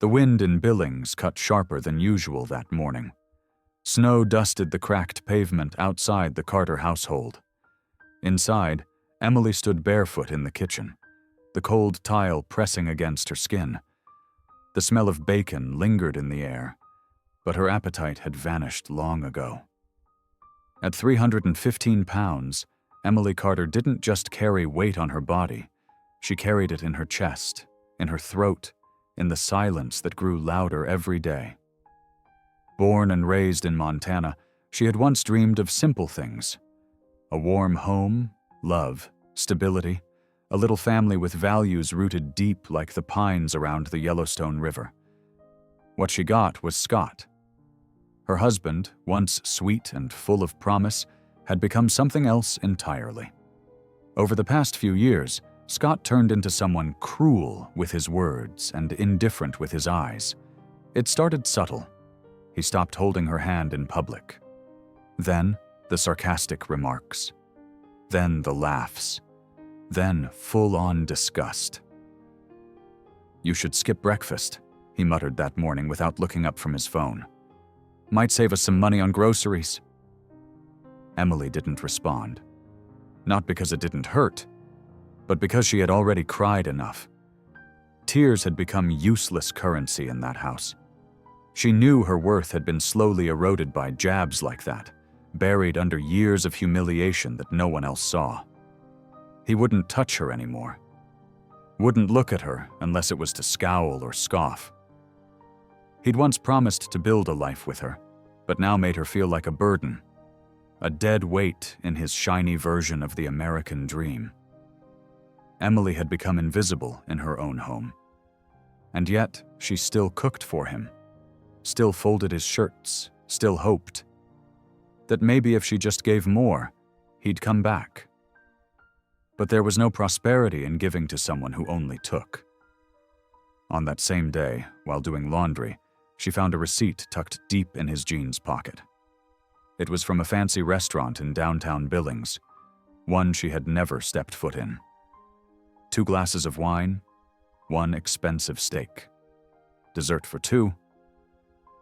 The wind in Billings cut sharper than usual that morning. Snow dusted the cracked pavement outside the Carter household. Inside, Emily stood barefoot in the kitchen, the cold tile pressing against her skin. The smell of bacon lingered in the air, but her appetite had vanished long ago. At 315 pounds, Emily Carter didn't just carry weight on her body, she carried it in her chest, in her throat, in the silence that grew louder every day. Born and raised in Montana, she had once dreamed of simple things: a warm home, love, stability, a little family with values rooted deep like the pines around the Yellowstone River. What she got was Scott. Her husband, once sweet and full of promise, had become something else entirely. Over the past few years, Scott turned into someone cruel with his words and indifferent with his eyes. It started subtle. He stopped holding her hand in public. Then, the sarcastic remarks. Then the laughs. Then full-on disgust. "You should skip breakfast," he muttered that morning without looking up from his phone. "Might save us some money on groceries." Emily didn't respond. Not because it didn't hurt, but because she had already cried enough. Tears had become useless currency in that house. She knew her worth had been slowly eroded by jabs like that, buried under years of humiliation that no one else saw. He wouldn't touch her anymore. Wouldn't look at her unless it was to scowl or scoff. He'd once promised to build a life with her, but now made her feel like a burden, a dead weight in his shiny version of the American dream. Emily had become invisible in her own home. And yet, she still cooked for him, still folded his shirts, still hoped that maybe if she just gave more, he'd come back. But there was no prosperity in giving to someone who only took. On that same day, while doing laundry, she found a receipt tucked deep in his jeans pocket. It was from a fancy restaurant in downtown Billings, one she had never stepped foot in. 2 glasses of wine, 1 expensive steak. Dessert for 2.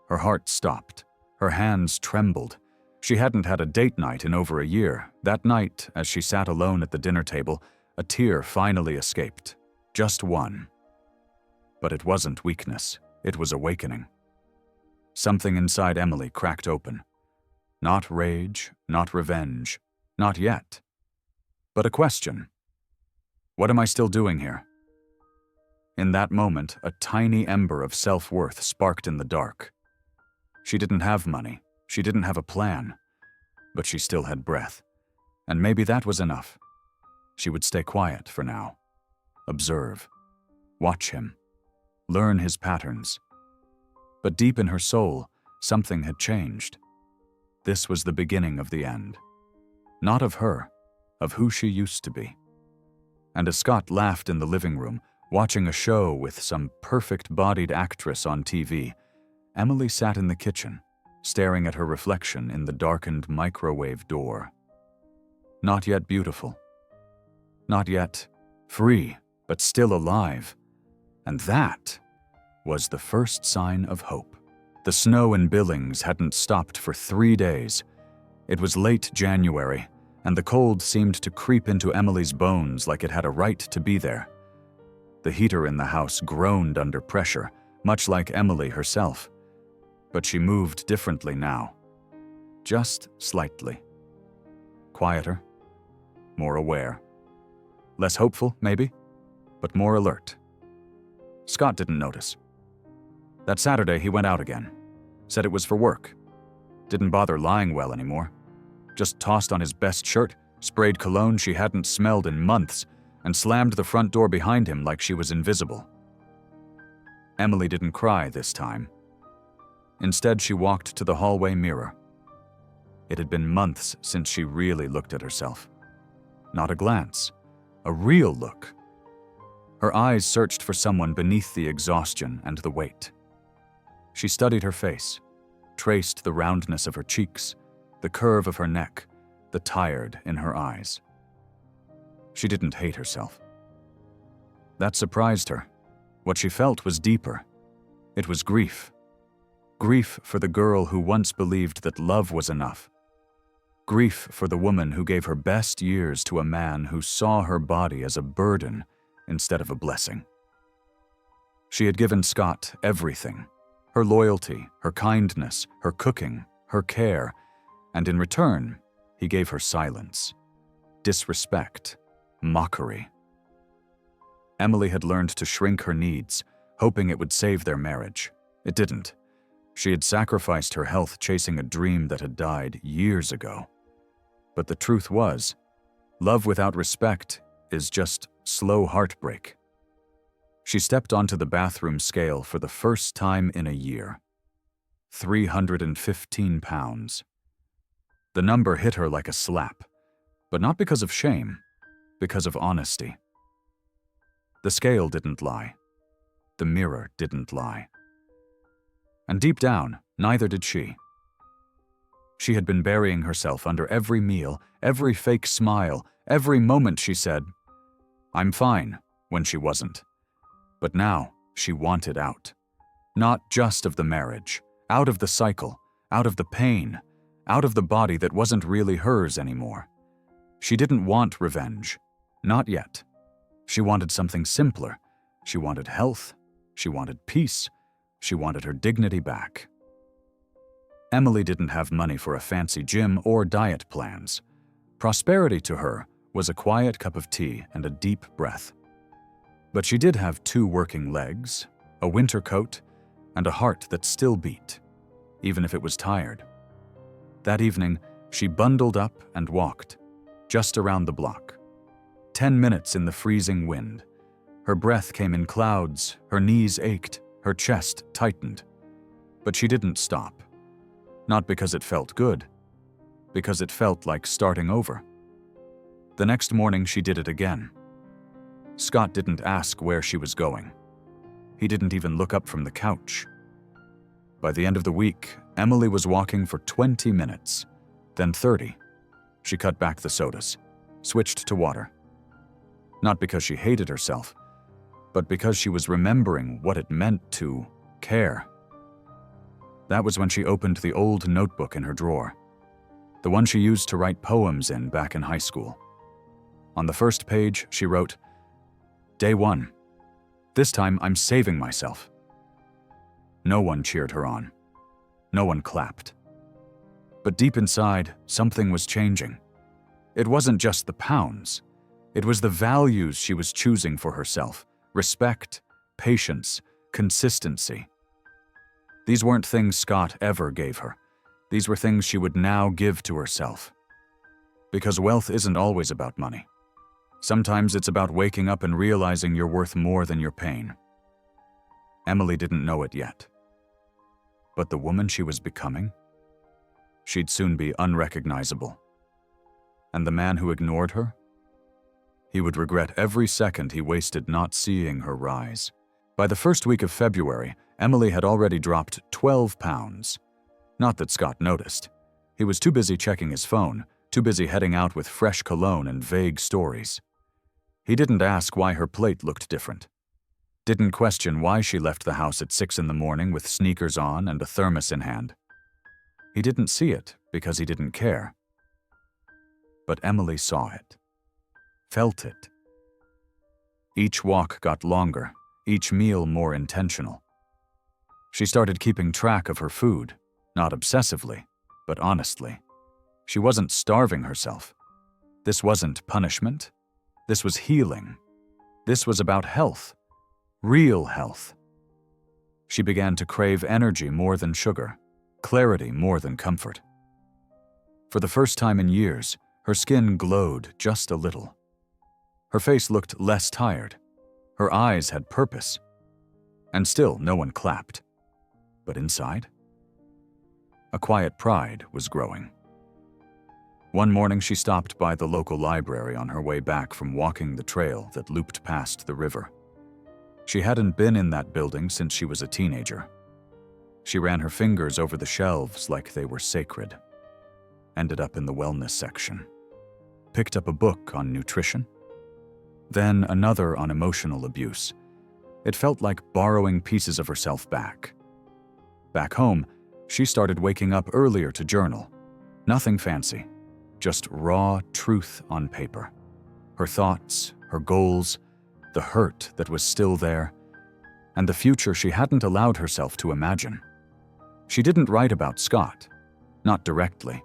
Her heart stopped. Her hands trembled. She hadn't had a date night in over a year. That night, as she sat alone at the dinner table, a tear finally escaped. Just one. But it wasn't weakness. It was awakening. Something inside Emily cracked open. Not rage, not revenge, not yet. But a question. What am I still doing here? In that moment, a tiny ember of self-worth sparked in the dark. She didn't have money. She didn't have a plan. But she still had breath. And maybe that was enough. She would stay quiet for now. Observe. Watch him. Learn his patterns. But deep in her soul, something had changed. This was the beginning of the end. Not of her, of who she used to be. And as Scott laughed in the living room, watching a show with some perfect-bodied actress on TV, Emily sat in the kitchen, staring at her reflection in the darkened microwave door. Not yet beautiful. Not yet free, but still alive. And that was the first sign of hope. The snow in Billings hadn't stopped for 3 days. It was late January, and the cold seemed to creep into Emily's bones like it had a right to be there. The heater in the house groaned under pressure, much like Emily herself. But she moved differently now. Just slightly. Quieter. More aware. Less hopeful, maybe, but more alert. Scott didn't notice. That Saturday, he went out again. Said it was for work. Didn't bother lying well anymore. Just tossed on his best shirt, sprayed cologne she hadn't smelled in months, and slammed the front door behind him like she was invisible. Emily didn't cry this time. Instead, she walked to the hallway mirror. It had been months since she really looked at herself. Not a glance, a real look. Her eyes searched for someone beneath the exhaustion and the weight. She studied her face, traced the roundness of her cheeks, the curve of her neck, the tired in her eyes. She didn't hate herself. That surprised her. What she felt was deeper. It was grief. Grief for the girl who once believed that love was enough. Grief for the woman who gave her best years to a man who saw her body as a burden instead of a blessing. She had given Scott everything: her loyalty, her kindness, her cooking, her care, and in return, he gave her silence, disrespect, mockery. Emily had learned to shrink her needs, hoping it would save their marriage. It didn't. She had sacrificed her health chasing a dream that had died years ago. But the truth was, love without respect is just slow heartbreak. She stepped onto the bathroom scale for the first time in a year. 315 pounds. The number hit her like a slap, but not because of shame, because of honesty. The scale didn't lie. The mirror didn't lie. And deep down, neither did she. She had been burying herself under every meal, every fake smile, every moment she said, "I'm fine," when she wasn't. But now, she wanted out. Not just of the marriage, out of the cycle, out of the pain, out of the body that wasn't really hers anymore. She didn't want revenge. Not yet. She wanted something simpler. She wanted health. She wanted peace. She wanted her dignity back. Emily didn't have money for a fancy gym or diet plans. Prosperity to her was a quiet cup of tea and a deep breath. But she did have 2 working legs, a winter coat, and a heart that still beat, even if it was tired. That evening, she bundled up and walked, just around the block. 10 minutes in the freezing wind. Her breath came in clouds, her knees ached, her chest tightened. But she didn't stop. Not because it felt good, because it felt like starting over. The next morning, she did it again. Scott didn't ask where she was going. He didn't even look up from the couch. By the end of the week, Emily was walking for 20 minutes, then 30. She cut back the sodas, switched to water. Not because she hated herself, but because she was remembering what it meant to care. That was when she opened the old notebook in her drawer, the one she used to write poems in back in high school. On the first page, she wrote, "Day 1. This time I'm saving myself." No one cheered her on. No one clapped. But deep inside, something was changing. It wasn't just the pounds. It was the values she was choosing for herself: respect, patience, consistency. These weren't things Scott ever gave her. These were things she would now give to herself. Because wealth isn't always about money. Sometimes it's about waking up and realizing you're worth more than your pain. Emily didn't know it yet. But the woman she was becoming? She'd soon be unrecognizable. And the man who ignored her? He would regret every second he wasted not seeing her rise. By the first week of February, Emily had already dropped 12 pounds. Not that Scott noticed. He was too busy checking his phone, too busy heading out with fresh cologne and vague stories. He didn't ask why her plate looked different. Didn't question why she left the house at 6 in the morning with sneakers on and a thermos in hand. He didn't see it because he didn't care. But Emily saw it. Felt it. Each walk got longer, each meal more intentional. She started keeping track of her food, not obsessively, but honestly. She wasn't starving herself. This wasn't punishment. This was healing. This was about health. Real health. She began to crave energy more than sugar, clarity more than comfort. For the first time in years, her skin glowed just a little. Her face looked less tired. Her eyes had purpose. And still no one clapped. But inside, a quiet pride was growing. One morning she stopped by the local library on her way back from walking the trail that looped past the river. She hadn't been in that building since she was a teenager. She ran her fingers over the shelves like they were sacred. Ended up in the wellness section. Picked up a book on nutrition. Then another on emotional abuse. It felt like borrowing pieces of herself back. Back home, she started waking up earlier to journal. Nothing fancy, just raw truth on paper. Her thoughts, her goals, the hurt that was still there, and the future she hadn't allowed herself to imagine. She didn't write about Scott, not directly.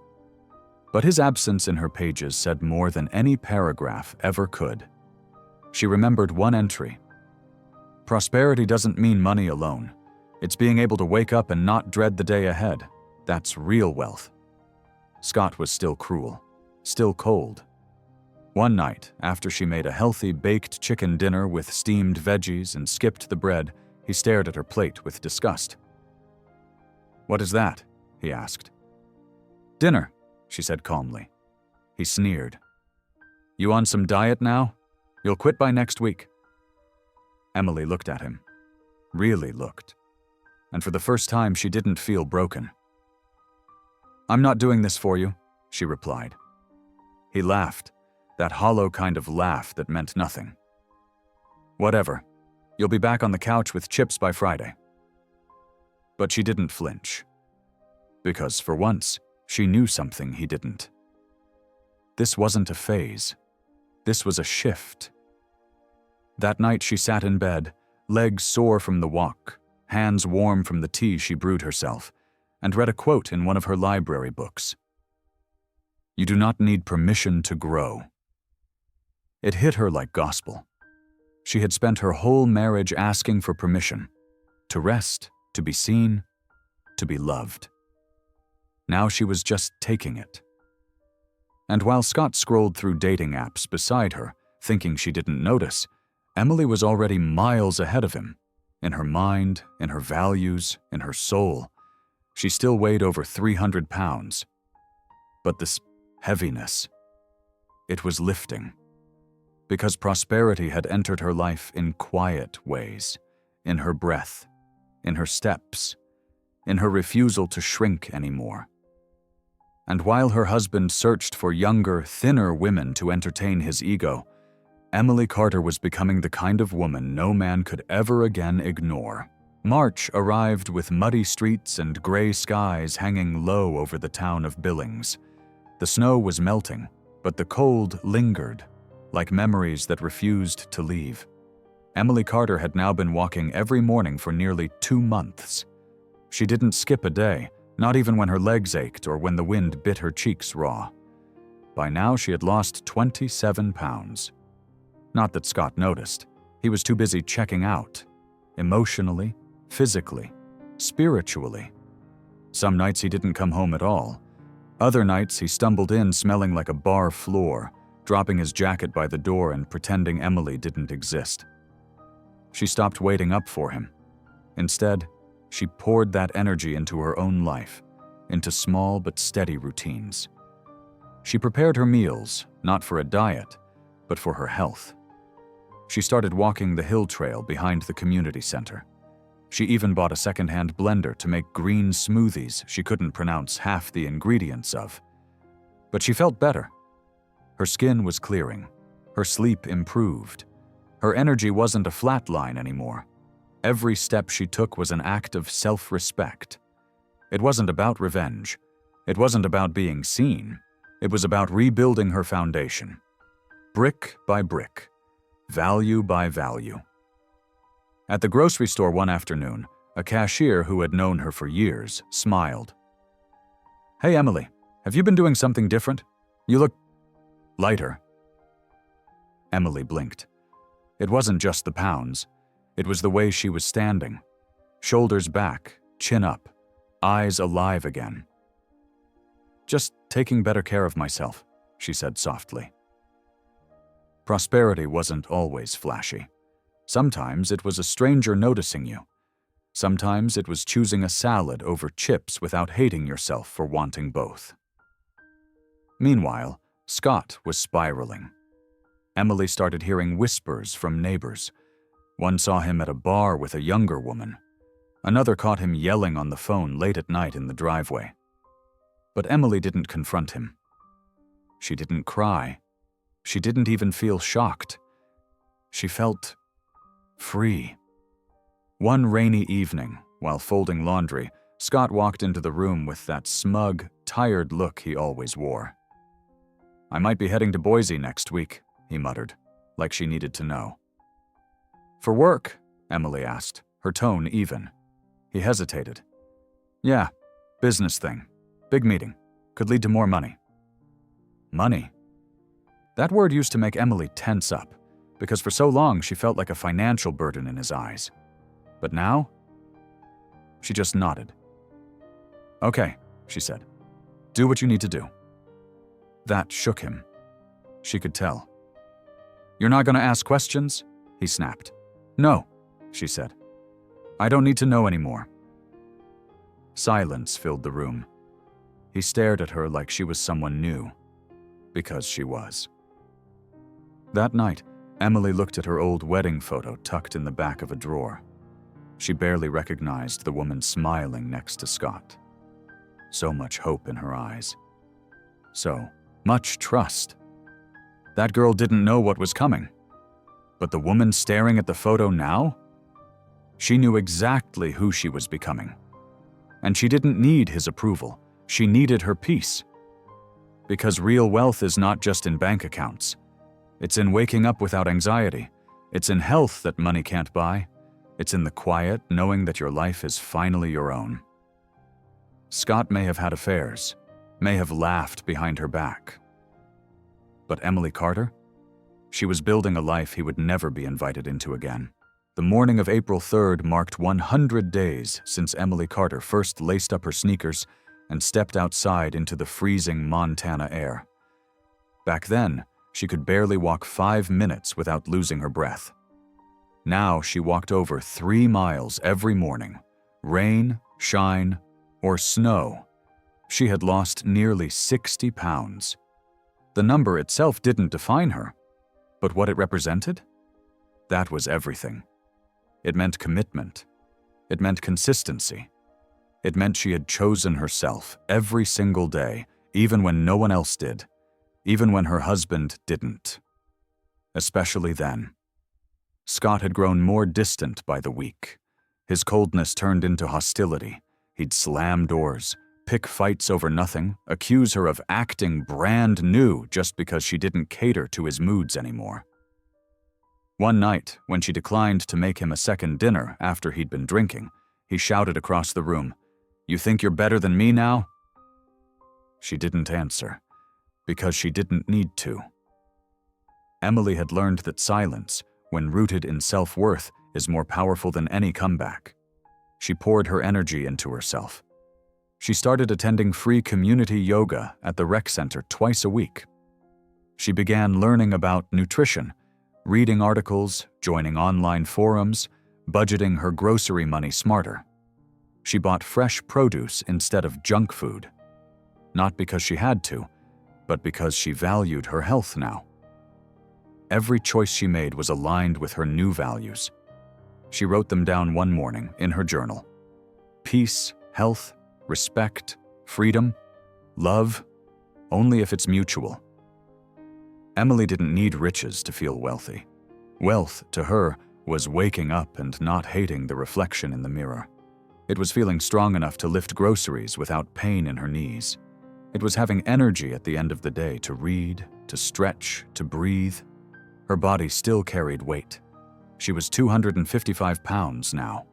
But his absence in her pages said more than any paragraph ever could. She remembered one entry. "Prosperity doesn't mean money alone. It's being able to wake up and not dread the day ahead. That's real wealth." Scott was still cruel, still cold. One night, after she made a healthy baked chicken dinner with steamed veggies and skipped the bread, he stared at her plate with disgust. "What is that?" he asked. "Dinner," she said calmly. He sneered. "You on some diet now? You'll quit by next week." Emily looked at him. Really looked. And for the first time, she didn't feel broken. "I'm not doing this for you," she replied. He laughed, that hollow kind of laugh that meant nothing. "Whatever. You'll be back on the couch with chips by Friday." But she didn't flinch. Because for once, she knew something he didn't. This wasn't a phase. This was a shift. That night she sat in bed, legs sore from the walk, hands warm from the tea she brewed herself, and read a quote in one of her library books. "You do not need permission to grow." It hit her like gospel. She had spent her whole marriage asking for permission, to rest, to be seen, to be loved. Now she was just taking it. And while Scott scrolled through dating apps beside her, thinking she didn't notice, Emily was already miles ahead of him. In her mind, in her values, in her soul. She still weighed over 300 pounds. But this heaviness, it was lifting. Because prosperity had entered her life in quiet ways, in her breath, in her steps, in her refusal to shrink anymore. And while her husband searched for younger, thinner women to entertain his ego, Emily Carter was becoming the kind of woman no man could ever again ignore. March arrived with muddy streets and gray skies hanging low over the town of Billings. The snow was melting, but the cold lingered, like memories that refused to leave. Emily Carter had now been walking every morning for nearly 2 months. She didn't skip a day, not even when her legs ached or when the wind bit her cheeks raw. By now she had lost 27 pounds. Not that Scott noticed. He was too busy checking out. Emotionally, physically, spiritually. Some nights he didn't come home at all. Other nights he stumbled in smelling like a bar floor, dropping his jacket by the door and pretending Emily didn't exist. She stopped waiting up for him. Instead, she poured that energy into her own life, into small but steady routines. She prepared her meals, not for a diet, but for her health. She started walking the hill trail behind the community center. She even bought a second-hand blender to make green smoothies she couldn't pronounce half the ingredients of. But she felt better. Her skin was clearing. Her sleep improved. Her energy wasn't a flat line anymore. Every step she took was an act of self-respect. It wasn't about revenge. It wasn't about being seen. It was about rebuilding her foundation. Brick by brick. Value by value. At the grocery store one afternoon, a cashier who had known her for years smiled. "Hey, Emily, have you been doing something different? You look lighter." Emily blinked. It wasn't just the pounds. It was the way she was standing. Shoulders back, chin up, eyes alive again. "Just taking better care of myself," she said softly. Prosperity wasn't always flashy. Sometimes it was a stranger noticing you. Sometimes it was choosing a salad over chips without hating yourself for wanting both. Meanwhile, Scott was spiraling. Emily started hearing whispers from neighbors. One saw him at a bar with a younger woman. Another caught him yelling on the phone late at night in the driveway. But Emily didn't confront him. She didn't cry. She didn't even feel shocked. She felt free. One rainy evening, while folding laundry, Scott walked into the room with that smug, tired look he always wore. "I might be heading to Boise next week," he muttered, like she needed to know. "For work?" Emily asked, her tone even. He hesitated. "Yeah, business thing. Big meeting. Could lead to more money." Money? That word used to make Emily tense up, because for so long she felt like a financial burden in his eyes. But now? She just nodded. "Okay," she said. "Do what you need to do." That shook him. She could tell. "You're not going to ask questions?" he snapped. "No," she said. "I don't need to know anymore." Silence filled the room. He stared at her like she was someone new, because she was. That night, Emily looked at her old wedding photo tucked in the back of a drawer. She barely recognized the woman smiling next to Scott. So much hope in her eyes. So much trust. That girl didn't know what was coming. But the woman staring at the photo now? She knew exactly who she was becoming. And she didn't need his approval. She needed her peace. Because real wealth is not just in bank accounts. It's in waking up without anxiety. It's in health that money can't buy. It's in the quiet, knowing that your life is finally your own. Scott may have had affairs, may have laughed behind her back. But Emily Carter? She was building a life he would never be invited into again. The morning of April 3rd marked 100 days since Emily Carter first laced up her sneakers and stepped outside into the freezing Montana air. Back then, she could barely walk 5 minutes without losing her breath. Now she walked over 3 miles every morning. Rain, shine, or snow. She had lost nearly 60 pounds. The number itself didn't define her, but what it represented? That was everything. It meant commitment. It meant consistency. It meant she had chosen herself every single day, even when no one else did, even when her husband didn't. Especially then. Scott had grown more distant by the week. His coldness turned into hostility. He'd slam doors, pick fights over nothing, accuse her of acting brand new just because she didn't cater to his moods anymore. One night, when she declined to make him a second dinner after he'd been drinking, he shouted across the room, "You think you're better than me now?" She didn't answer, because she didn't need to. Emily had learned that silence, when rooted in self-worth, is more powerful than any comeback. She poured her energy into herself. She started attending free community yoga at the rec center twice a week. She began learning about nutrition, reading articles, joining online forums, budgeting her grocery money smarter. She bought fresh produce instead of junk food. Not because she had to, but because she valued her health now. Every choice she made was aligned with her new values. She wrote them down one morning in her journal. Peace, health, respect, freedom, love, only if it's mutual. Emily didn't need riches to feel wealthy. Wealth, to her, was waking up and not hating the reflection in the mirror. It was feeling strong enough to lift groceries without pain in her knees. It was having energy at the end of the day to read, to stretch, to breathe. Her body still carried weight. She was 255 pounds now.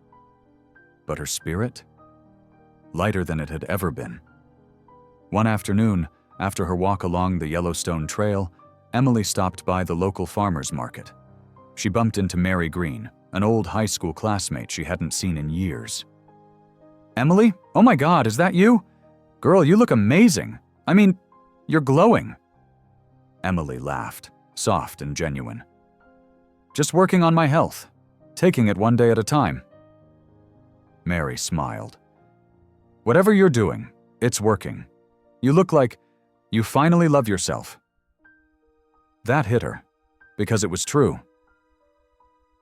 But her spirit? Lighter than it had ever been. One afternoon, after her walk along the Yellowstone Trail, Emily stopped by the local farmer's market. She bumped into Mary Green, an old high school classmate she hadn't seen in years. "Emily? Oh my God, is that you? Girl, you look amazing. I mean, you're glowing." Emily laughed, soft and genuine. "Just working on my health, taking it one day at a time." Mary smiled. "Whatever you're doing, it's working. You look like you finally love yourself." That hit her, because it was true.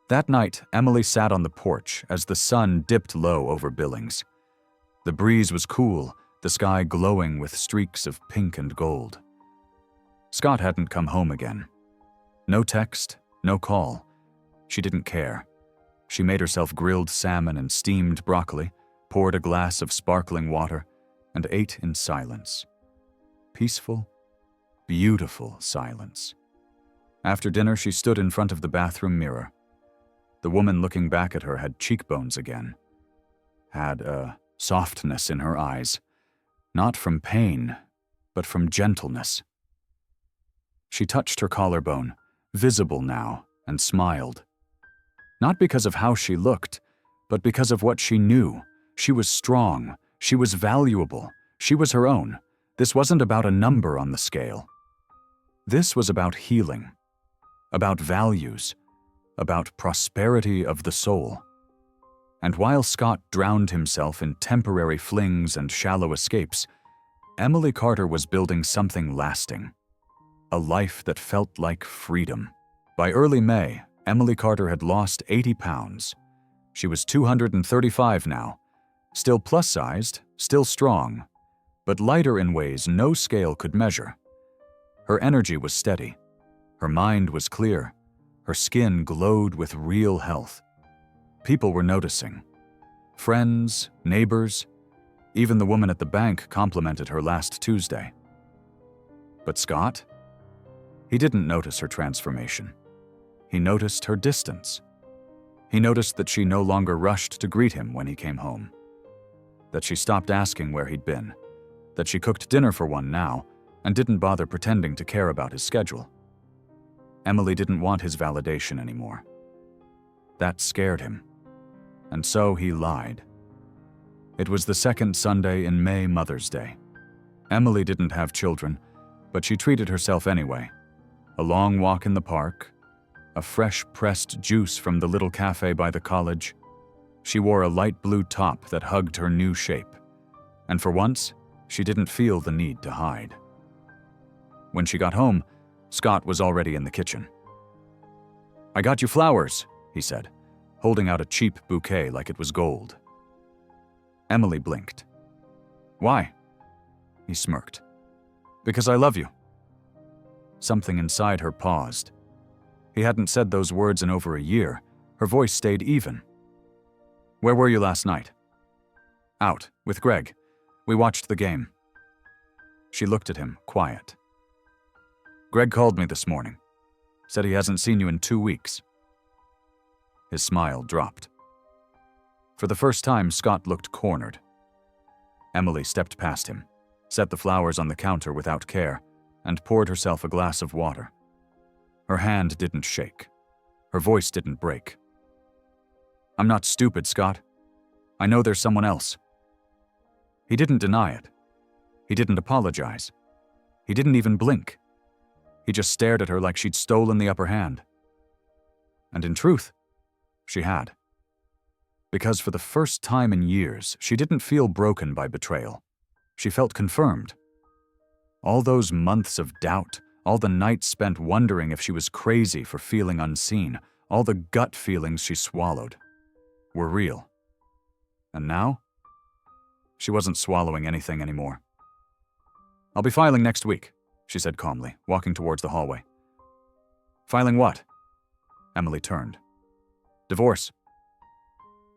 That night, Emily sat on the porch as the sun dipped low over Billings. The breeze was cool, the sky glowing with streaks of pink and gold. Scott hadn't come home again. No text, no call. She didn't care. She made herself grilled salmon and steamed broccoli, poured a glass of sparkling water, and ate in silence. Peaceful, beautiful silence. After dinner, she stood in front of the bathroom mirror. The woman looking back at her had cheekbones again, had a softness in her eyes, not from pain, but from gentleness. She touched her collarbone, visible now, and smiled. Not because of how she looked, but because of what she knew. She was strong, she was valuable, she was her own. This wasn't about a number on the scale. This was about healing, about values, about prosperity of the soul. And while Scott drowned himself in temporary flings and shallow escapes, Emily Carter was building something lasting, a life that felt like freedom. By early May, Emily Carter had lost 80 pounds. She was 235 now, still plus-sized, still strong, but lighter in ways no scale could measure. Her energy was steady. Her mind was clear. Her skin glowed with real health. People were noticing. Friends, neighbors, even the woman at the bank complimented her last Tuesday. But Scott? He didn't notice her transformation. He noticed her distance. He noticed that she no longer rushed to greet him when he came home, that she stopped asking where he'd been, that she cooked dinner for one now and didn't bother pretending to care about his schedule. Emily didn't want his validation anymore. That scared him, and so he lied. It was the second Sunday in May, Mother's Day. Emily didn't have children, but she treated herself anyway. A long walk in the park, a fresh pressed juice from the little cafe by the college. She wore a light blue top that hugged her new shape, and for once, she didn't feel the need to hide. When she got home, Scott was already in the kitchen. "I got you flowers," he said, holding out a cheap bouquet like it was gold. Emily blinked. "Why?" He smirked. "Because I love you." Something inside her paused. He hadn't said those words in over a year. Her voice stayed even. "Where were you last night?" "Out, with Greg. We watched the game." She looked at him, quiet. "Greg called me this morning. Said he hasn't seen you in 2 weeks." His smile dropped. For the first time, Scott looked cornered. Emily stepped past him, set the flowers on the counter without care, and poured herself a glass of water. Her hand didn't shake. Her voice didn't break. "I'm not stupid, Scott. I know there's someone else." He didn't deny it. He didn't apologize. He didn't even blink. He just stared at her like she'd stolen the upper hand. And in truth, she had. Because for the first time in years, she didn't feel broken by betrayal. She felt confirmed. All those months of doubt, all the nights spent wondering if she was crazy for feeling unseen, all the gut feelings she swallowed, were real. And now, she wasn't swallowing anything anymore. "I'll be filing next week," she said calmly, walking towards the hallway. "Filing what?" Emily turned. "Divorce."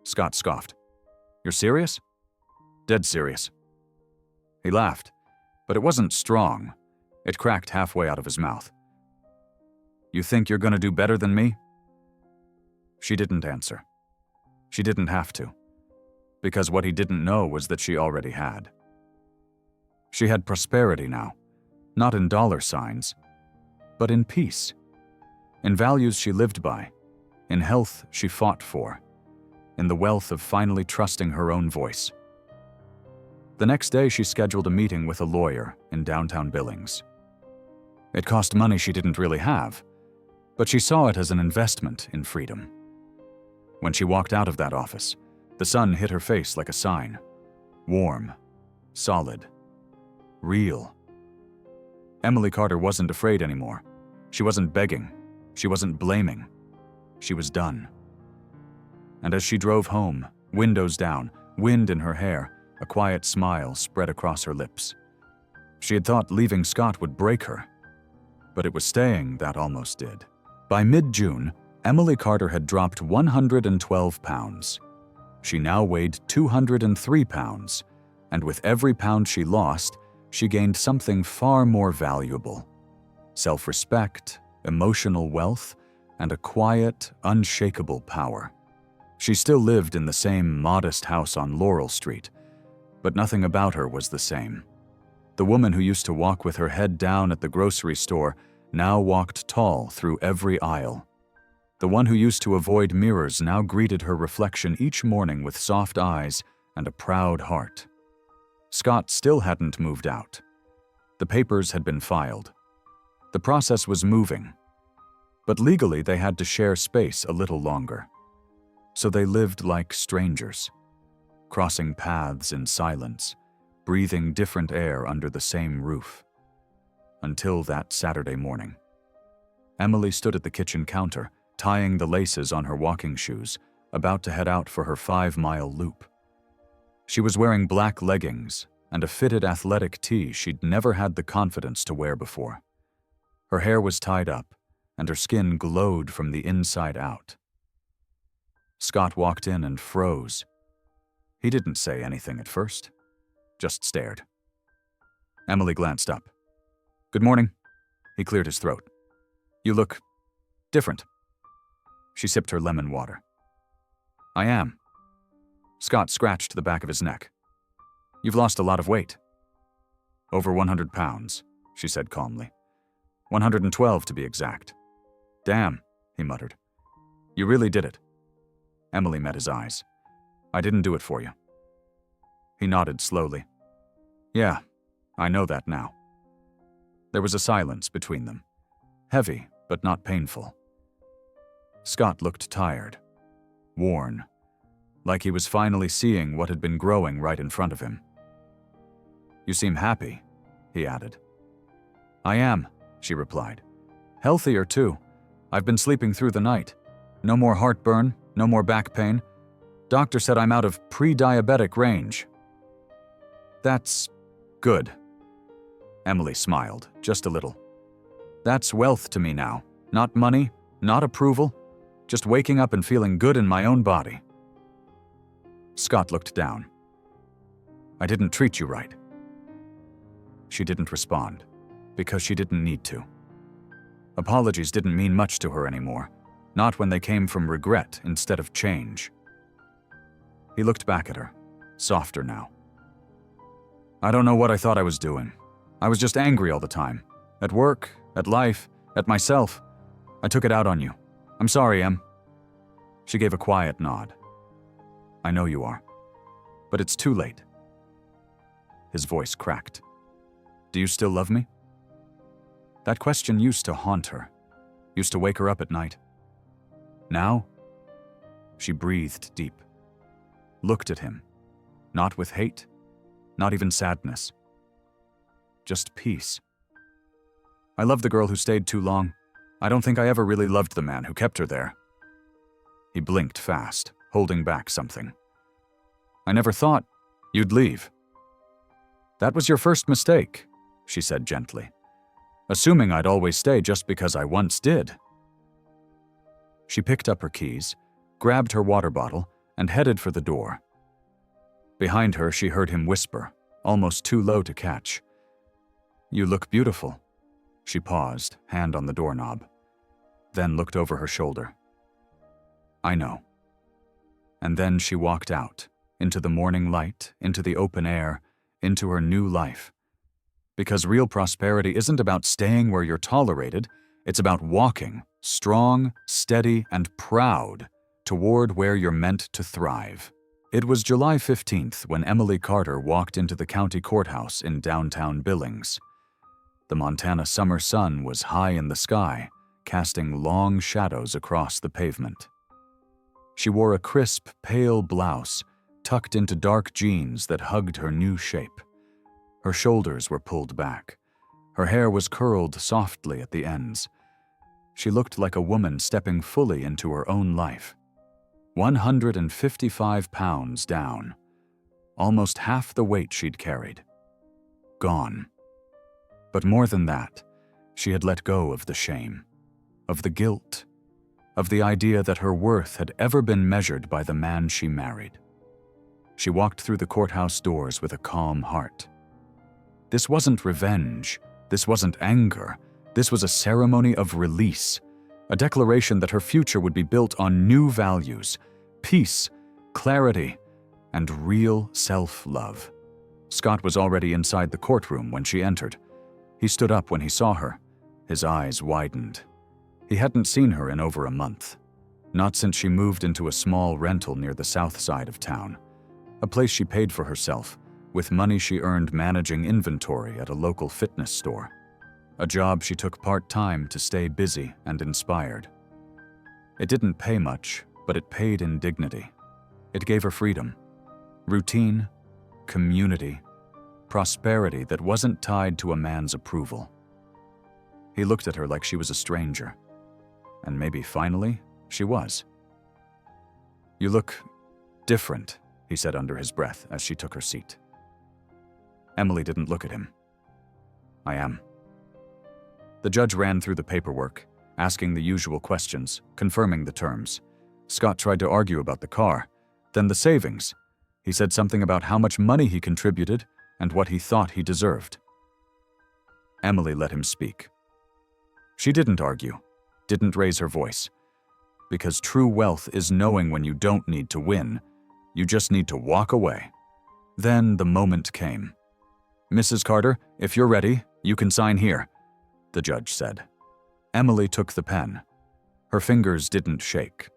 Scott scoffed. "You're serious?" "Dead serious." He laughed, but it wasn't strong. It cracked halfway out of his mouth. "You think you're gonna do better than me?" She didn't answer. She didn't have to, because what he didn't know was that she already had. She had prosperity now, not in dollar signs, but in peace, in values she lived by, in health she fought for, in the wealth of finally trusting her own voice. The next day, she scheduled a meeting with a lawyer in downtown Billings. It cost money she didn't really have, but she saw it as an investment in freedom. When she walked out of that office, the sun hit her face like a sign. Warm, solid, real. Emily Carter wasn't afraid anymore. She wasn't begging. She wasn't blaming. She was done. And as she drove home, windows down, wind in her hair, a quiet smile spread across her lips. She had thought leaving Scott would break her, but it was staying that almost did. By mid-June, Emily Carter had dropped 112 pounds. She now weighed 203 pounds, and with every pound she lost, she gained something far more valuable: self-respect, emotional wealth, and a quiet, unshakable power. She still lived in the same modest house on Laurel Street, but nothing about her was the same. The woman who used to walk with her head down at the grocery store now walked tall through every aisle. The one who used to avoid mirrors now greeted her reflection each morning with soft eyes and a proud heart. Scott still hadn't moved out. The papers had been filed. The process was moving, but legally they had to share space a little longer. So they lived like strangers, crossing paths in silence, breathing different air under the same roof. Until that Saturday morning. Emily stood at the kitchen counter, tying the laces on her walking shoes, about to head out for her 5-mile loop. She was wearing black leggings and a fitted athletic tee she'd never had the confidence to wear before. Her hair was tied up, and her skin glowed from the inside out. Scott walked in and froze. He didn't say anything at first, just stared. Emily glanced up. "Good morning." He cleared his throat. "You look different." She sipped her lemon water. "I am." Scott scratched the back of his neck. "You've lost a lot of weight." "Over 100 pounds, she said calmly. 112 to be exact. "Damn," he muttered. "You really did it." Emily met his eyes. "I didn't do it for you." He nodded slowly. "Yeah, I know that now." There was a silence between them, heavy but not painful. Scott looked tired, worn, like he was finally seeing what had been growing right in front of him. "You seem happy," he added. "I am," she replied. "Healthier, too. I've been sleeping through the night. No more heartburn, no more back pain. Doctor said I'm out of pre-diabetic range." "That's good." Emily smiled, just a little. "That's wealth to me now. Not money, not approval, just waking up and feeling good in my own body." Scott looked down. "I didn't treat you right." She didn't respond, because she didn't need to. Apologies didn't mean much to her anymore, not when they came from regret instead of change. He looked back at her, softer now. "I don't know what I thought I was doing. I was just angry all the time. At work, at life, at myself. I took it out on you. I'm sorry, Em." She gave a quiet nod. "I know you are. But it's too late." His voice cracked. "Do you still love me?" That question used to haunt her, used to wake her up at night. Now, she breathed deep, looked at him, not with hate, not even sadness. Just peace. "I love the girl who stayed too long. I don't think I ever really loved the man who kept her there." He blinked fast, holding back something. "I never thought you'd leave." "That was your first mistake," she said gently. "Assuming I'd always stay just because I once did." She picked up her keys, grabbed her water bottle, and headed for the door. Behind her, she heard him whisper, almost too low to catch. "You look beautiful." She paused, hand on the doorknob, then looked over her shoulder. "I know." And then she walked out, into the morning light, into the open air, into her new life. Because real prosperity isn't about staying where you're tolerated, it's about walking, strong, steady, and proud, toward where you're meant to thrive. It was July 15th when Emily Carter walked into the county courthouse in downtown Billings. The Montana summer sun was high in the sky, casting long shadows across the pavement. She wore a crisp, pale blouse, tucked into dark jeans that hugged her new shape. Her shoulders were pulled back. Her hair was curled softly at the ends. She looked like a woman stepping fully into her own life. 155 pounds down, almost half the weight she'd carried. Gone. But more than that, she had let go of the shame, of the guilt, of the idea that her worth had ever been measured by the man she married. She walked through the courthouse doors with a calm heart. This wasn't revenge. This wasn't anger. This was a ceremony of release, a declaration that her future would be built on new values, peace, clarity, and real self-love. Scott was already inside the courtroom when she entered. He stood up when he saw her. His eyes widened. He hadn't seen her in over a month, not since she moved into a small rental near the south side of town, a place she paid for herself with money she earned managing inventory at a local fitness store, a job she took part-time to stay busy and inspired. It didn't pay much, but it paid in dignity. It gave her freedom, routine, community, prosperity that wasn't tied to a man's approval. He looked at her like she was a stranger, and maybe finally she was. "You look different," he said under his breath as she took her seat. Emily didn't look at him. "I am." The judge ran through the paperwork, asking the usual questions, confirming the terms. Scott tried to argue about the car, then the savings. He said something about how much money he contributed and what he thought he deserved. Emily let him speak. She didn't argue, didn't raise her voice, because true wealth is knowing when you don't need to win, you just need to walk away. Then the moment came. "Mrs. Carter, if you're ready, you can sign here," the judge said. Emily took the pen. Her fingers didn't shake.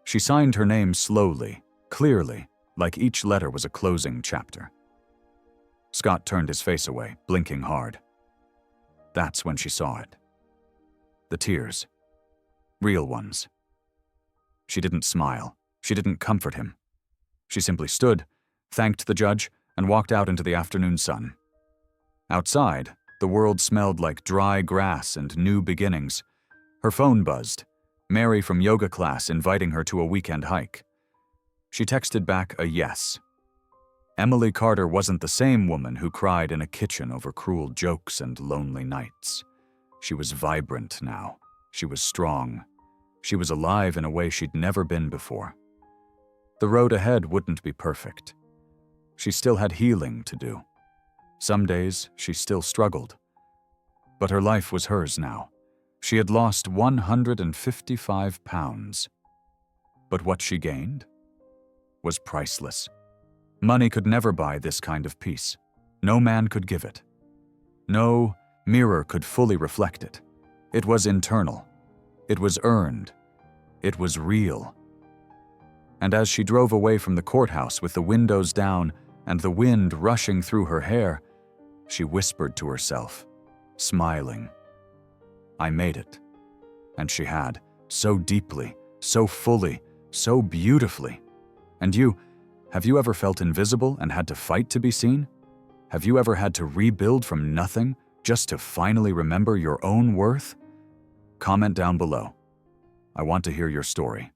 She signed her name slowly, clearly, like each letter was a closing chapter. Scott turned his face away, blinking hard. That's when she saw it. The tears. Real ones. She didn't smile. She didn't comfort him. She simply stood, thanked the judge, and walked out into the afternoon sun. Outside, the world smelled like dry grass and new beginnings. Her phone buzzed. Mary from yoga class inviting her to a weekend hike. She texted back a yes. Emily Carter wasn't the same woman who cried in a kitchen over cruel jokes and lonely nights. She was vibrant now. She was strong. She was alive in a way she'd never been before. The road ahead wouldn't be perfect. She still had healing to do. Some days, she still struggled. But her life was hers now. She had lost 155 pounds. But what she gained was priceless. Money could never buy this kind of peace. No man could give it. No mirror could fully reflect it. It was internal. It was earned. It was real. And as she drove away from the courthouse with the windows down and the wind rushing through her hair, she whispered to herself, smiling, "I made it." And she had, so deeply, so fully, so beautifully. And you, have you ever felt invisible and had to fight to be seen? Have you ever had to rebuild from nothing just to finally remember your own worth? Comment down below. I want to hear your story.